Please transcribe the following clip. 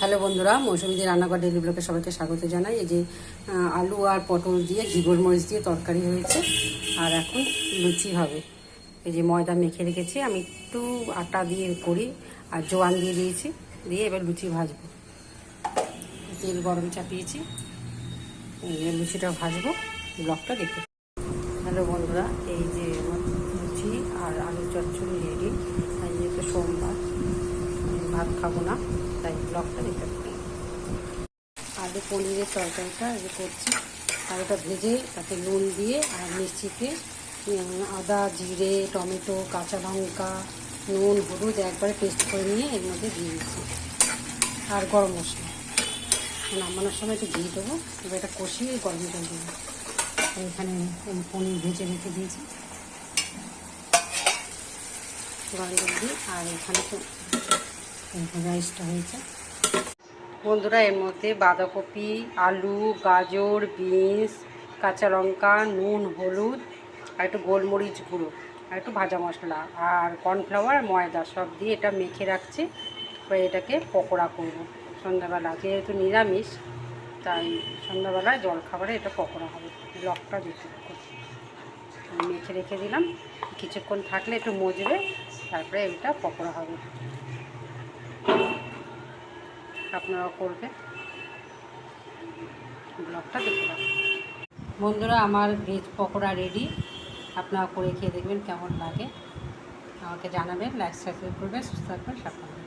Hello বন্ধুরা, মৌসুমীদের রান্নাঘর daily ব্লগে সবাইকে স্বাগত জানাই। এই যে আলু আর পটল দিয়ে ঘি গোলমরিচ দিয়ে তরকারি হয়েছে, আর এখন লুচি হবে। এই যে ময়দা মেখে রেখেছি, আমি একটু আটা দিয়ে করি আর জোয়ান দিয়ে দিয়েছি, দিয়ে এবার লুচি ভাজবো। তেল গরম চাপিয়েছি, লুচিটা ভাজবো। ব্লগটা দেখে। হ্যালো বন্ধুরা, এই যে আমার লুচি আর আলু চচ্চড়ি রেডি। আর যেহেতু সোমবার, ভাত খাবো না, তাই ব্লগটা দেখতে পারি। আলু পনিরের তরকারিটা যে করছি, আলুটা ভেজে তাতে নুন দিয়ে আর মিষ্টিতে আদা, জিরে, টমেটো, কাঁচা লঙ্কা, নুন, হলুদ একবারে পেস্ট করে নিয়ে এর মধ্যে দিয়ে দিচ্ছি, আর গরম মশলা। নামানোর সময় একটু ঘি দেবো। এবার এটা কষিয়ে গরম জল দেবো। এখানে পনির ভেজে রেখে দিয়েছি, গরম জল দিই। আর এখানে তো রাইসটা হয়েছে। বন্ধুরা, এর মধ্যে বাঁধাকপি, আলু, গাজর, বিনস, কাঁচা লঙ্কা, নুন, হলুদ আর একটু গোলমরিচ গুঁড়ো আর একটু ভাজা মশলা আর কর্নফ্লাওয়ার, ময়দা সব দিয়ে এটা মেখে রাখছি। এবার এটাকে পকোড়া করব সন্ধ্যাবেলা। যেহেতু নিরামিষ, তাই সন্ধ্যাবেলায় জলখাবারে এটা পকোড়া হবে। লকটা দিতে মেখে রেখে দিলাম, কিছুক্ষণ থাকলে একটু মজবে, তারপরে এটা পকোড়া হবে। আপনারাও করবে, ব্লগটা দেখতে পাবেন। বন্ধুরা, আমার ভেজ পকোড়া রেডি। আপনারা করে খেয়ে দেখবেন কেমন লাগে, আমাকে জানাবেন। লাইক সাবস্ক্রাইব করবেন, সুস্থ থাকবেন, সাবধানে।